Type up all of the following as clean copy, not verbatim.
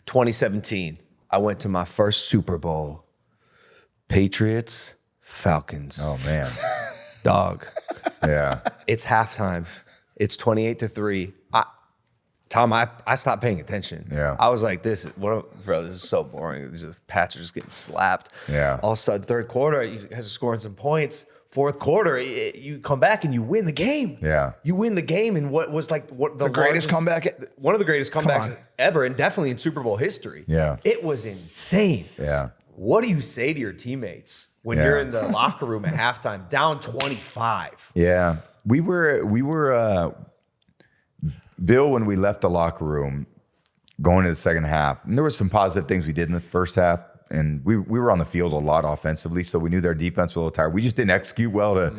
2017, I went to my first Super Bowl. Patriots, Falcons. Oh, man. Dog. Yeah. It's halftime. It's 28-3. Tom, I stopped paying attention. Yeah. I was like, this is so boring. These Pats are just getting slapped. Yeah. All of a sudden, third quarter, you guys are scoring some points. Fourth quarter, you come back and you win the game. Yeah. You win the game in what was like the greatest comeback? One of the greatest comebacks ever, and definitely in Super Bowl history. Yeah. It was insane. Yeah. What do you say to your teammates when you're in the locker room at halftime, down 25? Yeah. We were Bill, when we left the locker room going into the second half, and there were some positive things we did in the first half, and we were on the field a lot offensively, so we knew their defense was a little tired. We just didn't execute well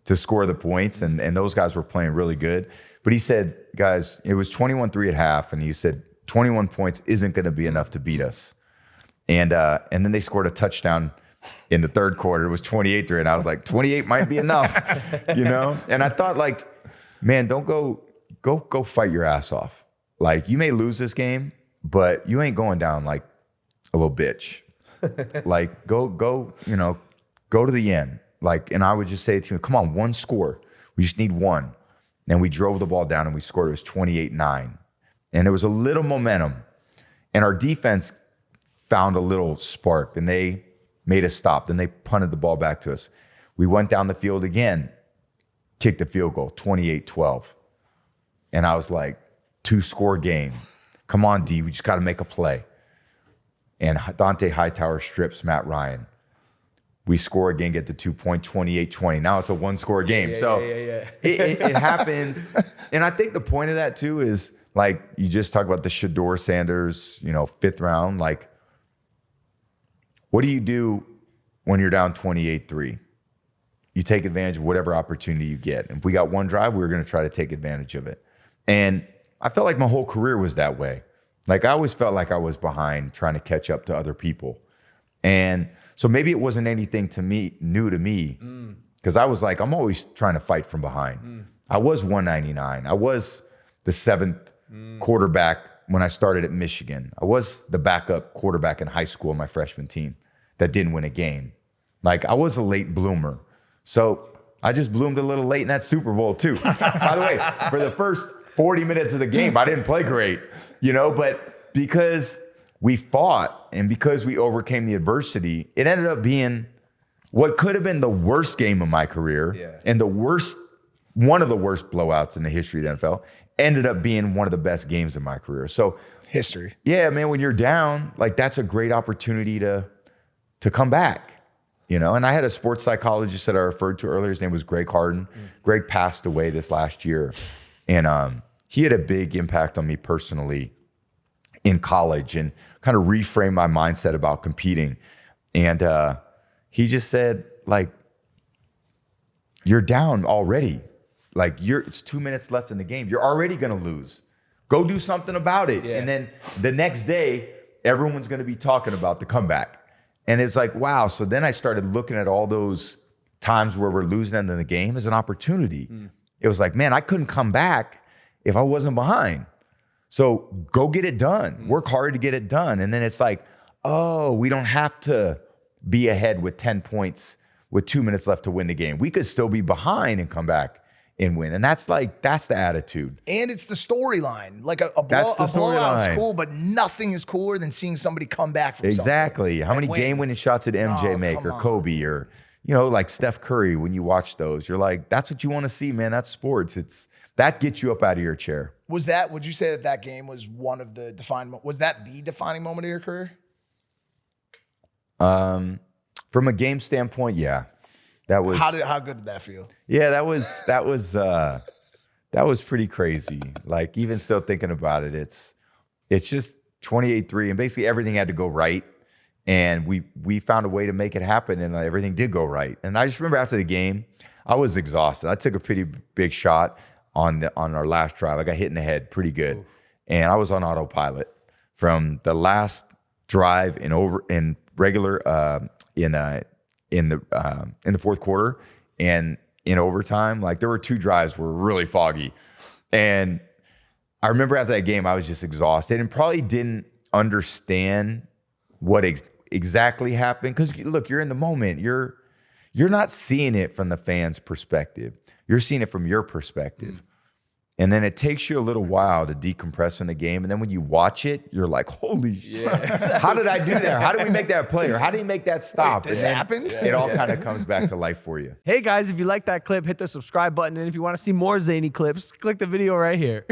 to score the points, and those guys were playing really good. But he said, guys, it was 21-3 at half, and he said 21 points isn't going to be enough to beat us. And then they scored a touchdown in the third quarter. It was 28-3, and I was like, 28 might be enough, you know? And I thought, like, man, don't go fight your ass off. Like, you may lose this game, but you ain't going down like a little bitch. Like, go to the end. Like, and I would just say to him, come on, one score. We just need one. And we drove the ball down and we scored. It was 28-9. And there was a little momentum. And our defense found a little spark, and they made us stop. Then they punted the ball back to us. We went down the field again, kicked a field goal, 28-12. And I was like, 2-score game. Come on, D, we just got to make a play. And Dante Hightower strips Matt Ryan. We score again, get the 2-point, 28-20. Now it's a 1-score game. It happens. And I think the point of that too is, like, you just talk about the Shedeur Sanders, 5th round. Like, what do you do when you're down 28-3? You take advantage of whatever opportunity you get. And if we got one drive, we were going to try to take advantage of it. And I felt like my whole career was that way. Like, I always felt like I was behind trying to catch up to other people. And so maybe it wasn't anything new to me, because I was like, I'm always trying to fight from behind. I was 199. I was the 7th quarterback when I started at Michigan. I was the backup quarterback in high school on my freshman team that didn't win a game. Like, I was a late bloomer. So I just bloomed a little late in that Super Bowl too. By the way, for the first 40 minutes of the game, I didn't play great, but because we fought and because we overcame the adversity, it ended up being what could have been the worst game of my career and one of the worst blowouts in the history of the NFL, ended up being one of the best games of my career. So history. Yeah, man, when you're down, like, that's a great opportunity to come back. And I had a sports psychologist that I referred to earlier. His name was Greg Harden. Greg passed away this last year. And he had a big impact on me personally in college and kind of reframed my mindset about competing. And he just said, like, you're down already. Like, it's 2 minutes left in the game. You're already going to lose. Go do something about it. Yeah. And then the next day, everyone's going to be talking about the comeback. And it's like, wow. So then I started looking at all those times where we're losing in the game as an opportunity. It was like, man, I couldn't come back if I wasn't behind. So go get it done. Work hard to get it done. And then it's like, oh, we don't have to be ahead with 10 points with 2 minutes left to win the game. We could still be behind and come back and win. And that's the attitude. And it's the storyline. Like a blowout's cool, but nothing is cooler than seeing somebody come back from Exactly. something. How many game-winning shots did MJ make, or Kobe, or like Steph Curry? When you watch those, you're like, that's what you want to see, man. That's sports. That gets you up out of your chair. Would you say that game was one of the was that the defining moment of your career? From a game standpoint, yeah. That was how good did that feel? Yeah, that was pretty crazy. Like, even still thinking about it, it's just 28-3, and basically everything had to go right, and we found a way to make it happen, and everything did go right. And I just remember after the game, I was exhausted. I took a pretty big shot on our last drive. I got hit in the head pretty good. Ooh. And I was on autopilot from the last drive in the fourth quarter and in overtime. Like, there were 2 drives were really foggy. And I remember after that game, I was just exhausted and probably didn't understand what exactly happened. Because look, you're in the moment. You're not seeing it from the fans' perspective. You're seeing it from your perspective. And then it takes you a little while to decompress in the game. And then when you watch it, you're like, holy shit. How did I do that? How did we make that play? Or how did he make that stop? Wait, this happened? It all kind of comes back to life for you. Hey guys, if you like that clip, hit the subscribe button. And if you want to see more zany clips, click the video right here.